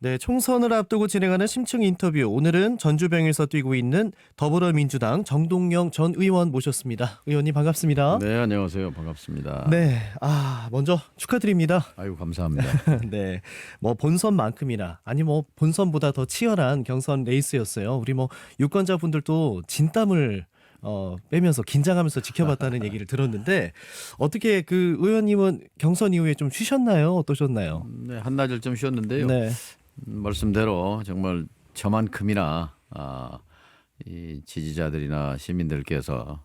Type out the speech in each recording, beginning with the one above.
네, 총선을 앞두고 진행하는 심층 인터뷰. 오늘은 전주병에서 뛰고 있는 더불어민주당 정동영 전 의원 모셨습니다. 의원님 반갑습니다. 네, 안녕하세요. 반갑습니다. 네, 먼저 축하드립니다. 아유, 감사합니다. 네, 뭐 본선만큼이나 아니 뭐 본선보다 더 치열한 경선 레이스였어요. 우리 뭐 유권자분들도 진땀을 빼면서 긴장하면서 지켜봤다는 얘기를 들었는데 어떻게 그 의원님은 경선 이후에 좀 쉬셨나요? 어떠셨나요? 네, 한나절 좀 쉬었는데요. 네. 말씀대로 정말 저만큼이나 이 지지자들이나 시민들께서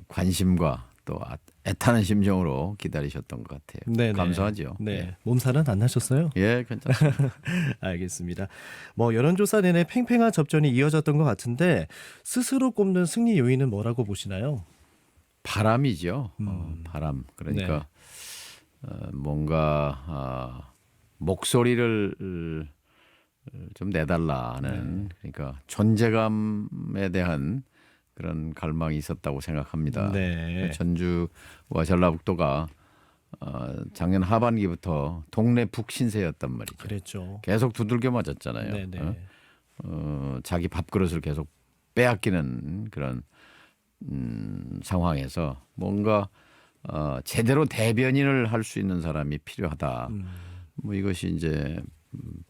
관심과 또 애타는 심정으로 기다리셨던 것 같아요. 네네. 감사하죠. 네. 몸살은 안 나셨어요? 예, 괜찮습니다. 알겠습니다. 뭐 여론조사 내내 팽팽한 접전이 이어졌던 것 같은데 스스로 꼽는 승리 요인은 뭐라고 보시나요? 바람이죠. 바람. 그러니까 뭔가 목소리를 좀 내달라는 그러니까 존재감에 대한 그런 갈망이 있었다고 생각합니다. 네. 전주와 전라북도가 작년 하반기부터 동네 북신세였단 말이죠. 그랬죠. 계속 두들겨 맞았잖아요. 네네. 자기 밥그릇을 계속 빼앗기는 그런 상황에서 뭔가 제대로 대변인을 할 수 있는 사람이 필요하다. 뭐 이것이 이제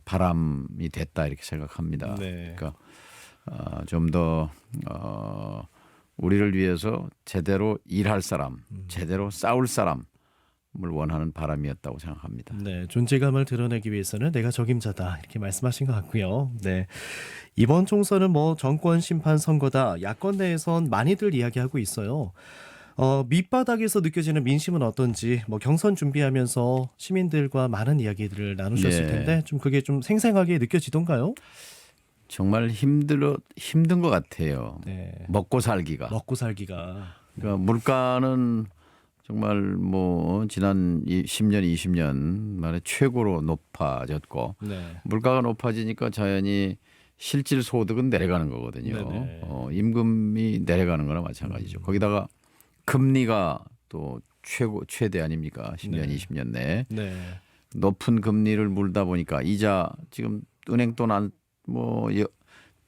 바람이 됐다 이렇게 생각합니다. 네. 그러니까 좀 더 우리를 위해서 제대로 일할 사람, 제대로 싸울 사람을 원하는 바람이었다고 생각합니다. 네, 존재감을 드러내기 위해서는 내가 적임자다 이렇게 말씀하신 것 같고요. 네, 이번 총선은 뭐 정권 심판 선거다. 야권 내에선 많이들 이야기하고 있어요. 밑바닥에서 느껴지는 민심은 어떤지 뭐 경선 준비하면서 시민들과 많은 이야기들을 나누셨을 네. 텐데 좀 그게 좀 생생하게 느껴지던가요? 정말 힘든 것 같아요. 네, 먹고 살기가. 먹고 살기가. 그러니까 물가는 정말 뭐 지난 10년, 20년 만에 최고로 높아졌고 네, 물가가 높아지니까 자연히 실질 소득은 내려가는 거거든요. 네네. 임금이 내려가는 거나 마찬가지죠. 거기다가 금리가 또 최대 아닙니까? 10년, 네. 20년 내에 네, 높은 금리를 물다 보니까 이자 지금 은행 돈 뭐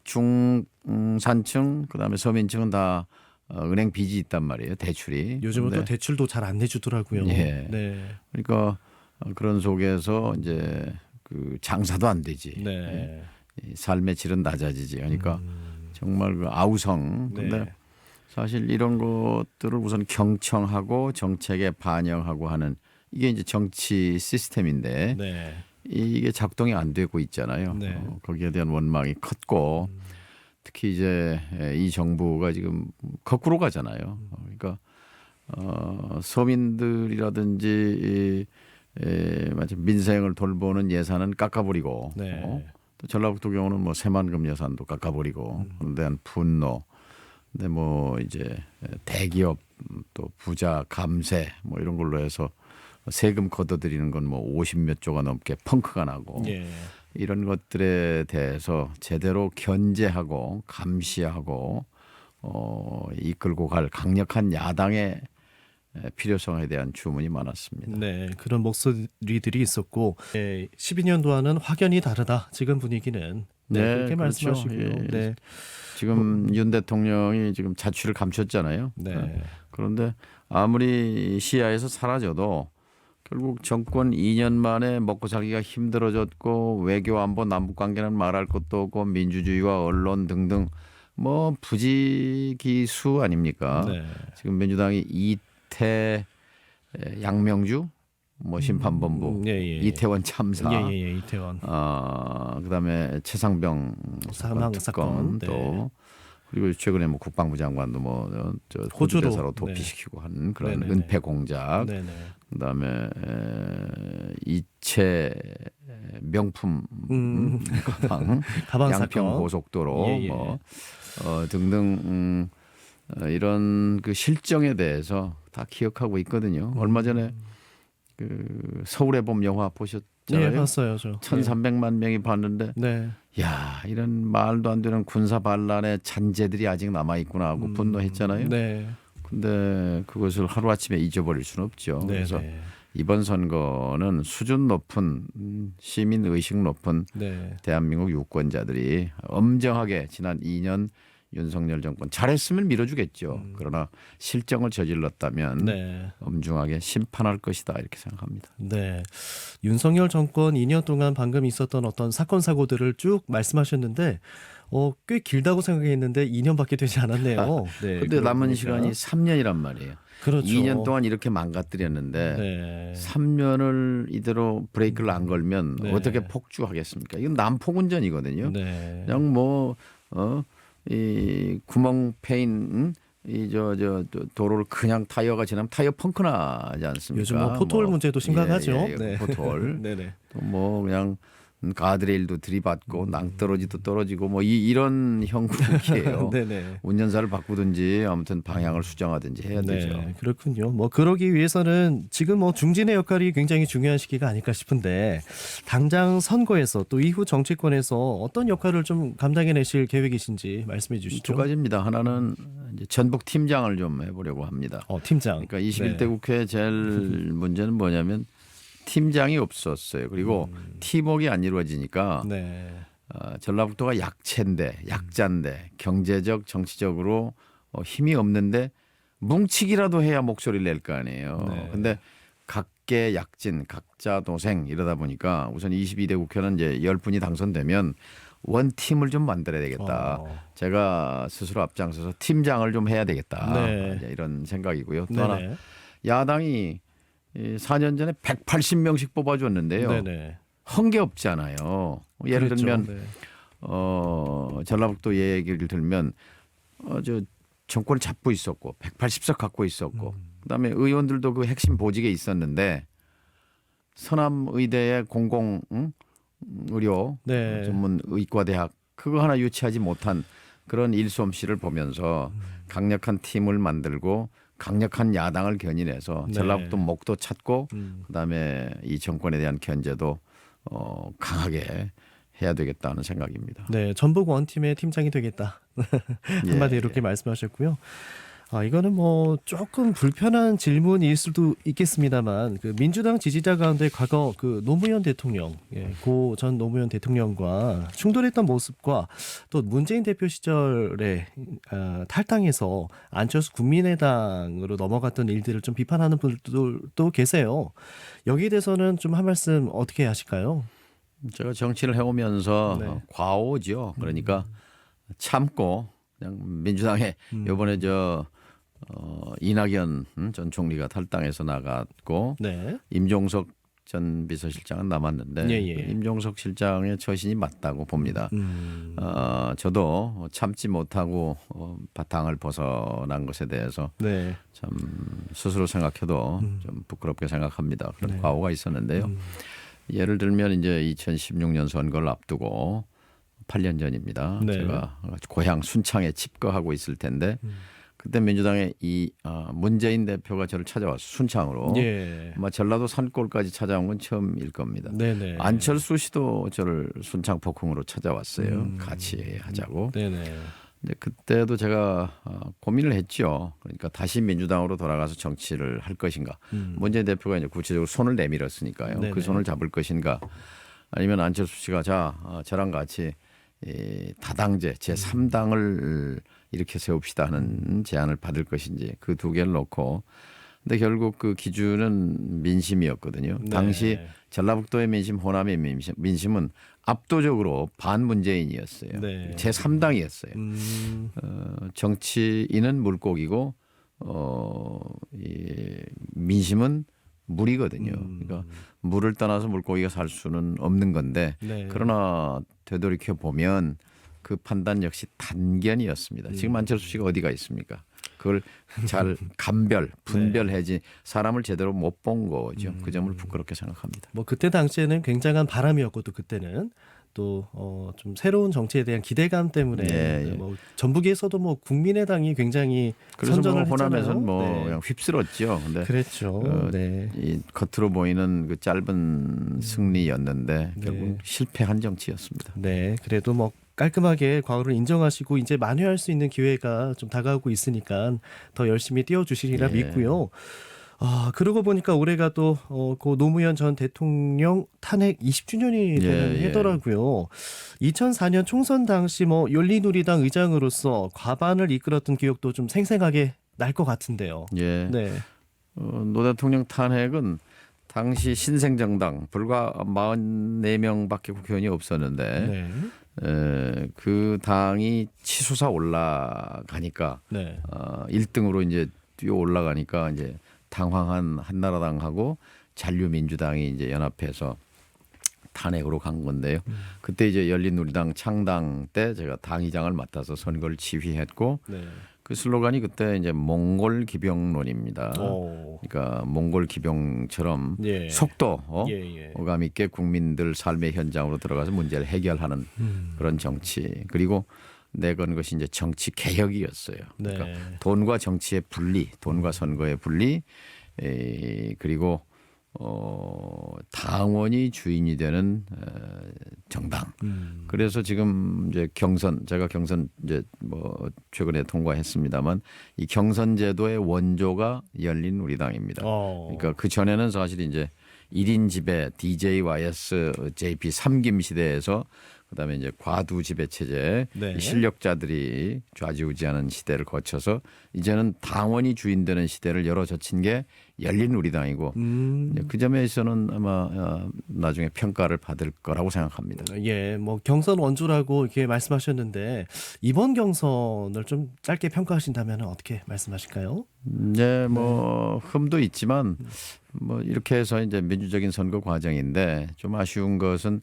중산층 그다음에 서민층은 다 은행 빚이 있단 말이에요. 대출이. 요즘은 또 근데 대출도 잘 안 내주더라고요. 예. 네, 그러니까 그런 속에서 이제 그 장사도 안 되지. 네, 이 삶의 질은 낮아지지. 그러니까 정말 그 아우성. 근데 네. 사실 이런 것들을 우선 경청하고 정책에 반영하고 하는 이게 이제 정치 시스템인데 네. 이게 작동이 안 되고 있잖아요. 네. 거기에 대한 원망이 컸고 특히 이제 이 정부가 지금 거꾸로 가잖아요. 그러니까 서민들이라든지 민생을 돌보는 예산은 깎아버리고 네. 또 전라북도 경우는 뭐 새만금 예산도 깎아버리고 그런 데한 분노. 근데 뭐 이제 대기업 또 부자 감세 뭐 이런 걸로 해서 세금 걷어들이는 건 뭐 50몇 조가 넘게 펑크가 나고 예. 이런 것들에 대해서 제대로 견제하고 감시하고 이끌고 갈 강력한 야당의 필요성에 대한 주문이 많았습니다. 네, 그런 목소리들이 있었고 12년도와는 확연히 다르다. 지금 분위기는 그렇게 그렇죠. 말씀하시고요. 예. 네, 지금 윤 대통령이 지금 자취를 감췄잖아요. 네, 그런데 아무리 시야에서 사라져도 결국 정권 2년 만에 먹고 살기가 힘들어졌고 외교 안보 남북 관계는 말할 것도 없고 민주주의와 언론 등등 뭐 부지기수 아닙니까? 네. 지금 민주당이 이태 양명주 뭐 심판본부 예. 이태원 참사 예, 이태원 그다음에 최상병 사망 사건, 특검 또 그리고 최근에 뭐 국방부 장관도 뭐저 호주 호주로, 대사로 도피시키고 한 그런 네네네. 은폐 공작 네네. 그다음에 이채 명품 가방 양평 사건. 고속도로 예. 뭐 등등 이런 그 실정에 대해서 다 기억하고 있거든요. 얼마 전에 그 서울의 봄 영화 보셨잖아요. 네, 봤어요, 저. 1,300만 명이 봤는데 네. 야, 이런 말도 안 되는 군사 반란의 잔재들이 아직 남아 있구나 하고 분노했잖아요. 네. 근데 그것을 하루아침에 잊어버릴 수는 없죠. 네. 그래서 네. 이번 선거는 수준 높은 시민 의식 높은 네. 대한민국 유권자들이 엄정하게 지난 2년 윤석열 정권 잘했으면 밀어주겠죠. 그러나 실정을 저질렀다면 네. 엄중하게 심판할 것이다 이렇게 생각합니다. 네. 윤석열 정권 2년 동안 방금 있었던 어떤 사건 사고들을 쭉 말씀하셨는데 꽤 길다고 생각했는데 2년밖에 되지 않았네요. 네. 그런데 그러고 남은 보니까. 시간이 3년이란 말이에요. 그렇죠. 2년 동안 이렇게 망가뜨렸는데 네. 3년을 이대로 브레이크를 안 걸면 네. 어떻게 폭주하겠습니까? 이건 난폭 운전이거든요. 네. 그냥 이 구멍 패인 도로를 그냥 타이어가 지나면 타이어 펑크 나지 않습니까? 요즘 뭐 포토홀 문제도 심각하죠. 예, 네. 포토홀. 네네. 또 뭐 그냥 가드레일도 들이받고 낭떠러지도 떨어지고 뭐 이런 형국이에요. 네네. 운전사를 바꾸든지 아무튼 방향을 수정하든지 해야 되죠. 네, 그렇군요. 뭐 그러기 위해서는 지금 뭐 중진의 역할이 굉장히 중요한 시기가 아닐까 싶은데 당장 선거에서 또 이후 정치권에서 어떤 역할을 좀 감당해내실 계획이신지 말씀해 주시죠. 두 가지입니다. 하나는 이제 전북 팀장을 좀 해보려고 합니다. 팀장. 그러니까 21대 네. 국회 제일 문제는 뭐냐면 팀장이 없었어요. 그리고 팀워크가 안 이루어지니까 네. 전라북도가 약자인데 경제적 정치적으로 힘이 없는데 뭉치기라도 해야 목소리를 낼 거 아니에요. 네. 근데 각계 약진, 각자 도생 이러다 보니까 우선 22대 국회는 이제 10분이 당선되면 원팀을 좀 만들어야 되겠다. 제가 스스로 앞장서서 팀장을 좀 해야 되겠다. 네. 이제 이런 생각이고요. 또 네네. 하나 야당이 4년 전에 180명씩 뽑아줬는데요. 네네. 헌 게 없잖아요. 예를 그랬죠. 들면 네. 전라북도 얘기를 들면 저 정권을 잡고 있었고 180석 갖고 있었고 그다음에 의원들도 그 핵심 보직에 있었는데 서남 의대의 공공 의료 네. 전문 의과대학 그거 하나 유치하지 못한 그런 일솜씨를 보면서 강력한 팀을 만들고 강력한 야당을 견인해서 네. 전라북도 목도 찾고 그다음에 이 정권에 대한 견제도 강하게 해야 되겠다는 생각입니다. 네, 전북 원팀의 팀장이 되겠다. 한마디 이렇게 말씀하셨고요. 이거는 뭐 조금 불편한 질문일 수도 있겠습니다만 그 민주당 지지자 가운데 과거 그 노무현 대통령, 고 전 노무현 대통령과 충돌했던 모습과 또 문재인 대표 시절에 탈당해서 안철수 국민의당으로 넘어갔던 일들을 좀 비판하는 분들도 계세요. 여기에 대해서는 좀 한 말씀 어떻게 하실까요? 제가 정치를 해오면서 네. 과오죠. 그러니까 참고 그냥 민주당에 이번에 이낙연 전 총리가 탈당해서 나갔고 네. 임종석 전 비서실장은 남았는데 예. 임종석 실장의 처신이 맞다고 봅니다. 저도 참지 못하고 바탕을 벗어난 것에 대해서 네. 참 스스로 생각해도 좀 부끄럽게 생각합니다. 그런 네. 과오가 있었는데요. 예를 들면 이제 2016년 선거를 앞두고 8년 전입니다. 네. 제가 고향 순창에 집거하고 있을 텐데 그때 민주당의 문재인 대표가 저를 찾아왔어요. 순창으로. 예. 아마 전라도 산골까지 찾아온 건 처음일 겁니다. 네네. 안철수 씨도 저를 순창 폭흥으로 찾아왔어요. 같이 하자고. 네네. 근데 그때도 제가 고민을 했죠. 그러니까 다시 민주당으로 돌아가서 정치를 할 것인가. 문재인 대표가 이제 구체적으로 손을 내밀었으니까요. 네네. 그 손을 잡을 것인가. 아니면 안철수 씨가 저랑 같이 이 다당제 제3당을 이렇게 세웁시다 하는 제안을 받을 것인지 그 두 개를 놓고 근데 결국 그 기준은 민심이었거든요. 네. 당시 전라북도의 민심, 호남의 민심은 압도적으로 반문재인이었어요. 네. 제3당이었어요. 정치인은 물고기고 이 민심은 물이거든요. 그러니까 물을 떠나서 물고기가 살 수는 없는 건데 네. 그러나 되돌이켜 보면 그 판단 역시 단견이었습니다. 지금 안철수 씨가 어디가 있습니까? 그걸 잘 분별해지 사람을 제대로 못 본 거죠. 그 점을 부끄럽게 생각합니다. 뭐 그때 당시에는 굉장한 바람이었고 또 그때는 또 좀 새로운 정치에 대한 기대감 때문에 예. 뭐 전북에서도 뭐 국민의당이 굉장히 그래서 선전을 호남에서는 했잖아요. 그냥 휩쓸었죠. 근데 그랬죠. 네. 이 겉으로 보이는 그 짧은 승리였는데 결국 네. 실패한 정치였습니다. 네. 그래도 뭐 깔끔하게 과거를 인정하시고 이제 만회할 수 있는 기회가 좀 다가오고 있으니까 더 열심히 뛰어주시리라 예. 믿고요. 그러고 보니까 올해가 또 고 노무현 전 대통령 탄핵 20주년이 되는 예. 해더라고요. 2004년 총선 당시 뭐 열린우리당 의장으로서 과반을 이끌었던 기억도 좀 생생하게 날 것 같은데요. 예. 네. 노 대통령 탄핵은 당시 신생정당 불과 44명밖에 국회의원이 없었는데 그 당이 치솟아 올라가니까 네. 1등으로 이제 뛰어 올라가니까 이제 당황한 한나라당하고 잔류민주당이 이제 연합해서 탄핵으로 간 건데요. 그때 이제 열린우리당 창당 때 제가 당의장을 맡아서 선거를 지휘했고 네. 그 슬로건이 그때 이제 몽골 기병론입니다. 오. 그러니까 몽골 기병처럼 예. 속도 예. 오감 있게 국민들 삶의 현장으로 들어가서 문제를 해결하는 그런 정치. 그리고 내건 것이 이제 정치 개혁이었어요. 그러니까 네. 돈과 정치의 분리, 돈과 선거의 분리, 그리고 당원이 주인이 되는 정당. 그래서 지금 이제 제가 경선 이제 뭐 최근에 통과했습니다만 이 경선 제도의 원조가 열린우리당입니다. 그러니까 그 전에는 사실 이제 1인 지배 DJYS JP 3김 시대에서 그다음에 이제 과두 지배 체제 네. 실력자들이 좌지우지하는 시대를 거쳐서 이제는 당원이 주인되는 시대를 열어젖힌 게 열린우리당이고 그 점에서는 아마 나중에 평가를 받을 거라고 생각합니다. 예, 뭐 경선 원조라고 이렇게 말씀하셨는데 이번 경선을 좀 짧게 평가하신다면 어떻게 말씀하실까요? 네, 뭐 흠도 있지만 뭐 이렇게 해서 이제 민주적인 선거 과정인데 좀 아쉬운 것은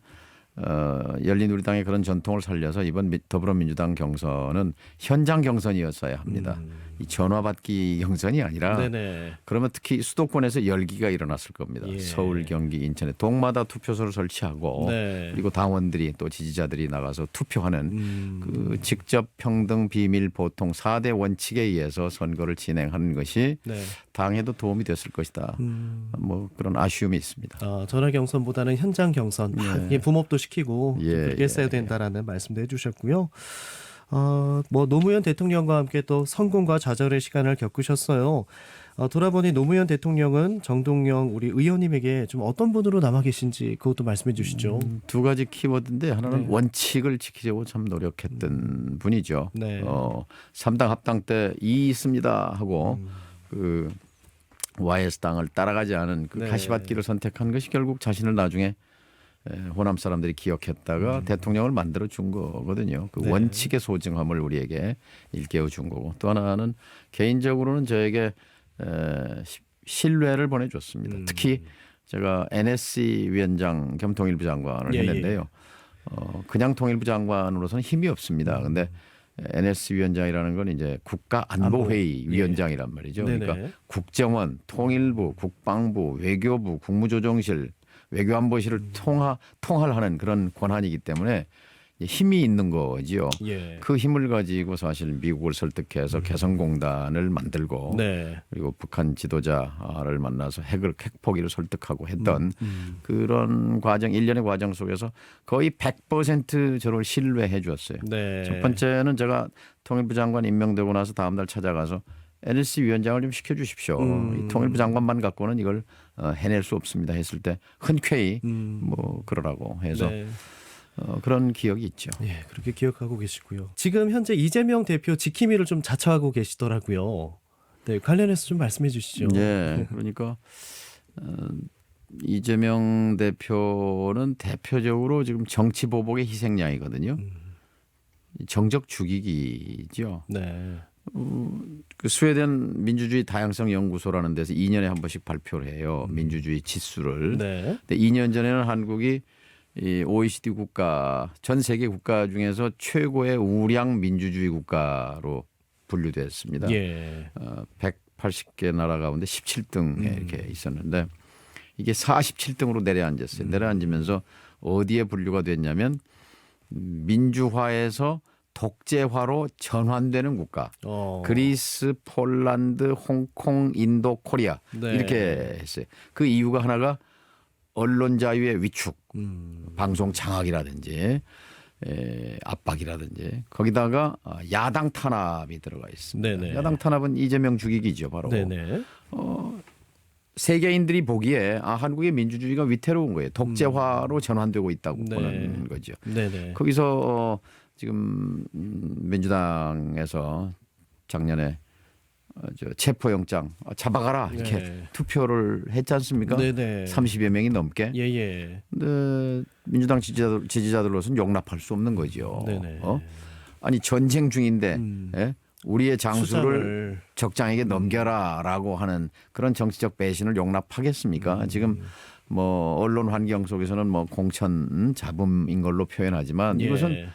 열린우리당의 그런 전통을 살려서 이번 더불어민주당 경선은 현장 경선이었어야 합니다. 이 전화받기 경선이 아니라 네네. 그러면 특히 수도권에서 열기가 일어났을 겁니다. 예. 서울, 경기, 인천에 동마다 투표소를 설치하고 네. 그리고 당원들이 또 지지자들이 나가서 투표하는 그 직접 평등 비밀 보통 4대 원칙에 의해서 선거를 진행하는 것이 네. 당에도 도움이 됐을 것이다. 뭐 그런 아쉬움이 있습니다. 전화 경선보다는 현장 경선 이게 붐업도 시키고 예, 그렇게 했어야 된다라는 말씀도 해주셨고요. 뭐 노무현 대통령과 함께 또 성공과 좌절의 시간을 겪으셨어요. 돌아보니 노무현 대통령은 정동영 우리 의원님에게 좀 어떤 분으로 남아 계신지 그것도 말씀해 주시죠. 두 가지 키워드인데 하나는 네. 원칙을 지키려고 참 노력했던 분이죠. 네. 3당 합당 때 이 있습니다 하고 그 YS 당을 따라가지 않은 그 네. 가시밭길을 선택한 것이 결국 자신을 나중에 호남 사람들이 기억했다가 대통령을 만들어 준 거거든요. 그 네. 원칙의 소중함을 우리에게 일깨워 준 거고 또 하나는 개인적으로는 저에게 신뢰를 보내줬습니다. 특히 제가 NSC 위원장 겸 통일부 장관을 예, 했는데요. 그냥 통일부 장관으로서는 힘이 없습니다. 근데 NSC 위원장이라는 건 이제 국가안보회의 안보. 위원장이란 말이죠. 네네. 그러니까 국정원, 통일부, 국방부, 외교부, 국무조정실, 외교안보실을 통할하는 그런 권한이기 때문에 힘이 있는 거지요. 예. 그 힘을 가지고 사실 미국을 설득해서 개성공단을 만들고 네. 그리고 북한 지도자를 만나서 핵 포기를 설득하고 했던 그런 과정, 일련의 과정 속에서 거의 100% 저를 신뢰해 주었어요. 네. 첫 번째는 제가 통일부 장관 임명되고 나서 다음 날 찾아가서 NSC 위원장을 좀 시켜주십시오. 이 통일부 장관만 갖고는 이걸 해낼 수 없습니다 했을 때 흔쾌히 뭐 그러라고 해서 네. 그런 기억이 있죠. 예, 그렇게 기억하고 계시고요. 지금 현재 이재명 대표 지킴이를 좀 자처하고 계시더라고요. 네, 관련해서 좀 말씀해 주시죠. 네, 그러니까 이재명 대표는 대표적으로 지금 정치 보복의 희생양이거든요. 정적 죽이기죠. 네. 그 스웨덴 민주주의 다양성 연구소라는 데서 2년에 한 번씩 발표를 해요. 민주주의 지수를. 네. 근데 2년 전에는 한국이 이 OECD 국가 전 세계 국가 중에서 최고의 우량 민주주의 국가로 분류됐습니다. 예. 180개 나라 가운데 17등에 이렇게 있었는데 이게 47등으로 내려앉았어요. 내려앉으면서 어디에 분류가 됐냐면 민주화에서 독재화로 전환되는 국가. 그리스, 폴란드, 홍콩, 인도, 코리아 네. 이렇게 했어요. 그 이유가 하나가 언론 자유의 위축, 방송 장악이라든지 압박이라든지 거기다가 야당 탄압이 들어가 있습니다. 네네. 야당 탄압은 이재명 죽이기죠, 바로. 네네. 세계인들이 보기에 한국의 민주주의가 위태로운 거예요. 독재화로 전환되고 있다고 네. 보는 거죠. 네네. 거기서 지금 민주당에서 작년에 저 체포영장 잡아가라 이렇게 네. 투표를 했지 않습니까? 네네. 30여 명이 넘게. 예예. 근데 민주당 지지자들로서는 용납할 수 없는 거죠. 네네. 아니 전쟁 중인데 예? 우리의 장수를 수장을 적장에게 넘겨라라고 하는 그런 정치적 배신을 용납하겠습니까? 지금 뭐 언론 환경 속에서는 뭐 공천 잡음인 걸로 표현하지만 이것은 예.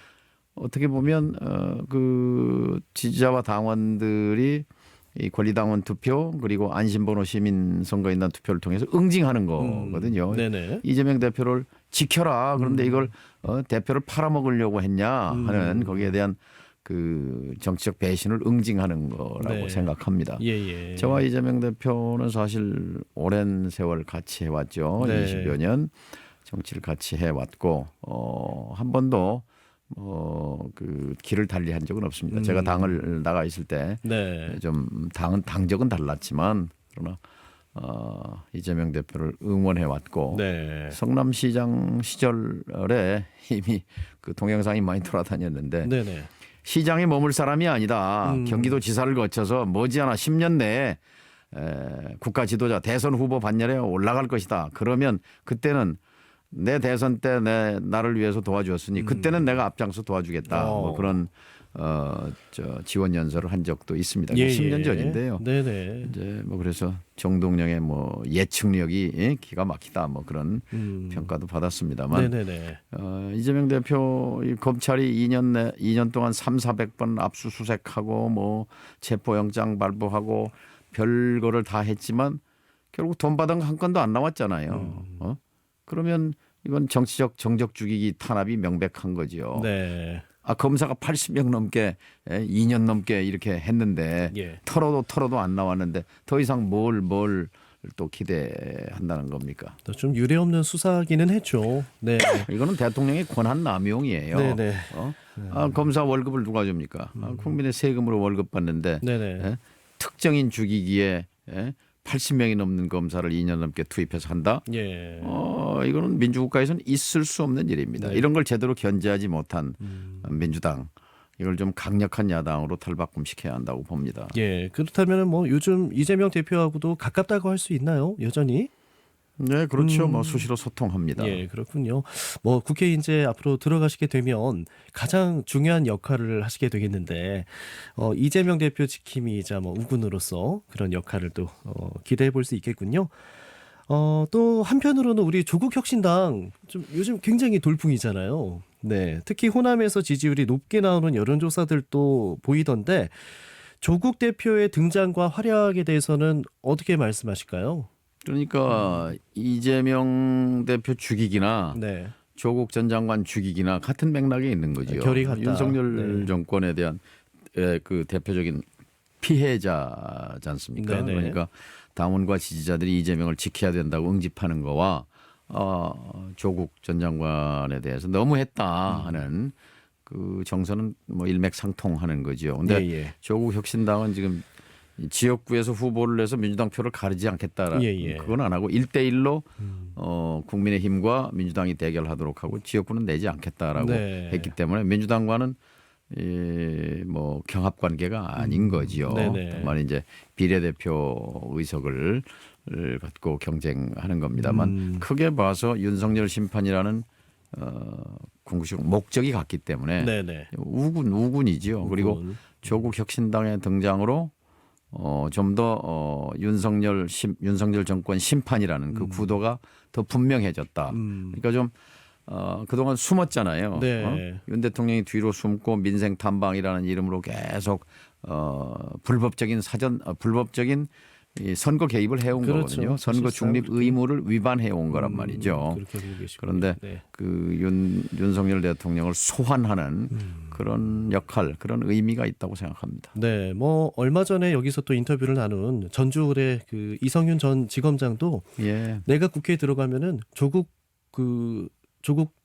어떻게 보면 그 지지자와 당원들이 이 권리당원 투표 그리고 안심번호 시민 선거인단 투표를 통해서 응징하는 거거든요. 네네. 이재명 대표를 지켜라. 그런데 이걸 대표를 팔아먹으려고 했냐 하는 거기에 대한 그 정치적 배신을 응징하는 거라고 네. 생각합니다. 예예. 저와 이재명 대표는 사실 오랜 세월 같이 해왔죠. 네. 20여 년 정치를 같이 해왔고 한 번도 그 길을 달리한 적은 없습니다. 제가 당을 나가 있을 때 네. 좀 당적은 달랐지만 그러나 이재명 대표를 응원해 왔고 네. 성남시장 시절에 이미 그 동영상이 많이 돌아다녔는데 네네. 시장에 머물 사람이 아니다. 경기도지사를 거쳐서 머지않아 10년 내에 국가 지도자 대선 후보 반열에 올라갈 것이다. 그러면 그때는 내 대선 때 나를 위해서 도와주었으니 그때는 내가 앞장서 도와주겠다. 뭐 그런 저 지원 연설을 한 적도 있습니다. 예, 10년 예. 전인데요. 네네. 이제 뭐 그래서 정동영의 뭐 예측력이 기가 막히다. 뭐 그런 평가도 받았습니다만 네네네. 이재명 대표 이 검찰이 2년 동안 3,400번 압수수색하고 뭐 체포영장 발부하고 별거를 다 했지만 결국 돈 받은 거 한 건도 안 나왔잖아요. 그러면 이건 정치적 정적 죽이기 탄압이 명백한 거죠. 네. 검사가 80명 넘게 2년 넘게 이렇게 했는데 예. 털어도 안 나왔는데 더 이상 뭘 또 기대한다는 겁니까? 좀 유례 없는 수사기는 했죠. 네. 이거는 대통령의 권한 남용이에요. 네네. 검사 월급을 누가 줍니까? 국민의 세금으로 월급 받는데 네네. 특정인 죽이기에 80명이 넘는 검사를 2년 넘게 투입해서 한다? 예. 이거는 민주국가에서는 있을 수 없는 일입니다. 네. 이런 걸 제대로 견제하지 못한 민주당 이걸 좀 강력한 야당으로 탈바꿈시켜야 한다고 봅니다. 예. 그렇다면 뭐 요즘 이재명 대표하고도 가깝다고 할 수 있나요? 여전히? 네, 그렇죠. 뭐 수시로 소통합니다. 예, 그렇군요. 뭐 국회 이제 앞으로 들어가시게 되면 가장 중요한 역할을 하시게 되겠는데 이재명 대표 지킴이이자 뭐 우군으로서 그런 역할을 또 기대해 볼 수 있겠군요. 또 한편으로는 우리 조국혁신당 좀 요즘 굉장히 돌풍이잖아요. 네, 특히 호남에서 지지율이 높게 나오는 여론조사들도 보이던데 조국 대표의 등장과 활약에 대해서는 어떻게 말씀하실까요? 그러니까 이재명 대표 죽이기나 네, 조국 전 장관 죽이기나 같은 맥락에 있는 거죠. 결이 같다. 윤석열 네. 정권에 대한 그 대표적인 피해자지 않습니까? 네네. 그러니까 당원과 지지자들이 이재명을 지켜야 된다고 응집하는 거와 조국 전 장관에 대해서 너무했다 하는 그 정서는 뭐 일맥상통하는 거죠. 근데 예, 예. 조국 혁신당은 지금 지역구에서 후보를 내서 민주당 표를 가리지 않겠다. 예, 예. 그건 안 하고 1대1로 국민의힘과 민주당이 대결하도록 하고 지역구는 내지 않겠다라고 네. 했기 때문에 민주당과는 뭐 경합 관계가 아닌 거지요. 네네. 다만 이제 비례대표 의석을 갖고 경쟁하는 겁니다만 크게 봐서 윤석열 심판이라는 궁극적 목적이 같기 때문에 네네. 우군이지요. 그리고 우군. 조국 혁신당의 등장으로 좀 더 윤석열 정권 심판이라는 그 구도가 더 분명해졌다. 그러니까 좀 그동안 숨었잖아요. 네. 윤 대통령이 뒤로 숨고 민생 탐방이라는 이름으로 계속 불법적인 이 선거 개입을 해온 그렇죠. 거거든요. 선거 사실상 중립 의무를 위반해 온 거란 말이죠. 그렇게 보고 계시군요. 그런데 네. 그 윤석열 대통령을 소환하는 그런 역할, 그런 의미가 있다고 생각합니다. 네, 뭐 얼마 전에 여기서 또 인터뷰를 나눈 전주의 그 이성윤 전 지검장도 예. 내가 국회에 들어가면은 조국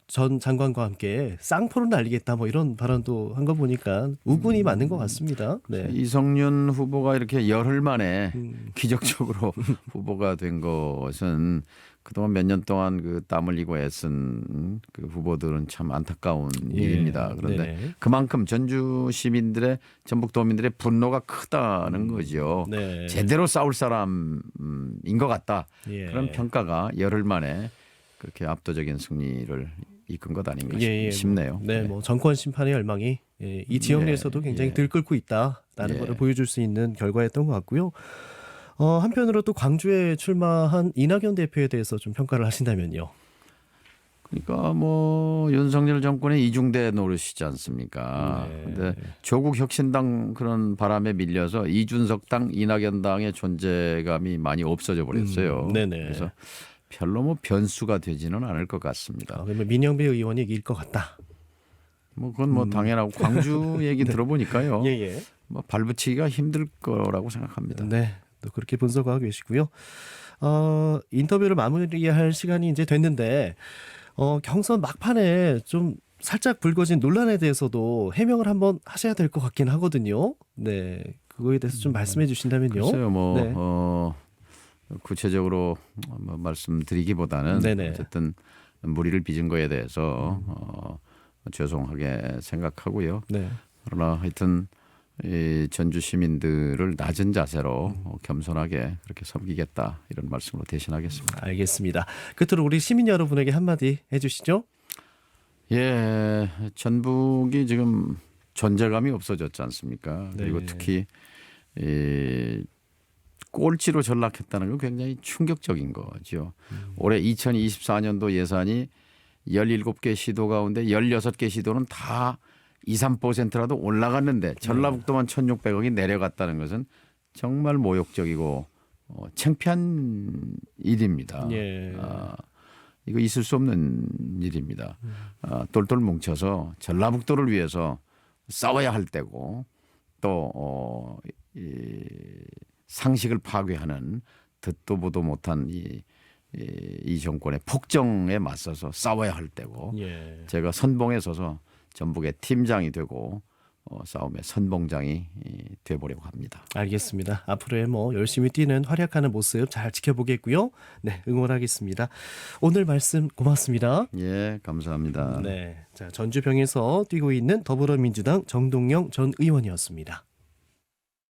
전 장관과 함께 쌍포를 날리겠다 뭐 이런 발언도 한 거 보니까 우군이 맞는 것 같습니다. 네. 이성윤 후보가 이렇게 열흘 만에 기적적으로 음. 후보가 된 것은 그동안 몇 년 동안 그 땀 흘리고 애쓴 그 후보들은 참 안타까운 예. 일입니다. 그런데 네네. 그만큼 전주 시민들의 전북도민들의 분노가 크다는 거죠. 네. 제대로 싸울 사람인 것 같다. 예. 그런 평가가 열흘 만에 그렇게 압도적인 승리를 이끈 것 아닌가 싶네요. 네, 뭐 정권 심판의 열망이 이 지역 네, 내에서도 굉장히 예. 들끓고 있다라는 예. 것을 보여줄 수 있는 결과였던 것 같고요. 한편으로 또 광주에 출마한 이낙연 대표에 대해서 좀 평가를 하신다면요. 그러니까 뭐 윤석열 정권의 이중대 노릇이지 않습니까? 네. 근데 조국 혁신당 그런 바람에 밀려서 이준석 당, 이낙연 당의 존재감이 많이 없어져 버렸어요. 네네. 그래서 별로 뭐 변수가 되지는 않을 것 같습니다. 그러면 민영배 의원이 이길 것 같다. 뭐 그건 뭐 당연하고 광주 얘기 들어보니까요. 예예. 뭐 발붙이기가 힘들 거라고 생각합니다. 네, 또 그렇게 분석하고 계시고요. 인터뷰를 마무리할 시간이 이제 됐는데 경선 막판에 좀 살짝 불거진 논란에 대해서도 해명을 한번 하셔야 될 것 같긴 하거든요. 네, 그거에 대해서 좀 말씀해 주신다면요. 글쎄요, 뭐 네. 구체적으로 뭐 말씀드리기보다는 네네. 어쨌든 무리를 빚은 거에 대해서 죄송하게 생각하고요. 네. 그러나 하여튼 이 전주 시민들을 낮은 자세로 겸손하게 그렇게 섬기겠다 이런 말씀으로 대신하겠습니다. 알겠습니다. 끝으로 우리 시민 여러분에게 한마디 해주시죠. 예, 전북이 지금 존재감이 없어졌지 않습니까? 그리고 네. 특히 이 꼴찌로 전락했다는 건 굉장히 충격적인 거죠. 올해 2024년도 예산이 17개 시도 가운데 16개 시도는 다 2, 3%라도 올라갔는데 전라북도만 1,600억이 내려갔다는 것은 정말 모욕적이고 창피한 일입니다. 예. 이거 있을 수 없는 일입니다. 똘똘 뭉쳐서 전라북도를 위해서 싸워야 할 때고 또 상식을 파괴하는 듣도 보도 못한 이 정권의 폭정에 맞서서 싸워야 할 때고 예. 제가 선봉에 서서 전북의 팀장이 되고 싸움의 선봉장이 돼보려고 합니다. 알겠습니다. 앞으로의 뭐 열심히 뛰는 활약하는 모습 잘 지켜보겠고요. 네, 응원하겠습니다. 오늘 말씀 고맙습니다. 예, 감사합니다. 네, 자 전주병에서 뛰고 있는 더불어민주당 정동영 전 의원이었습니다.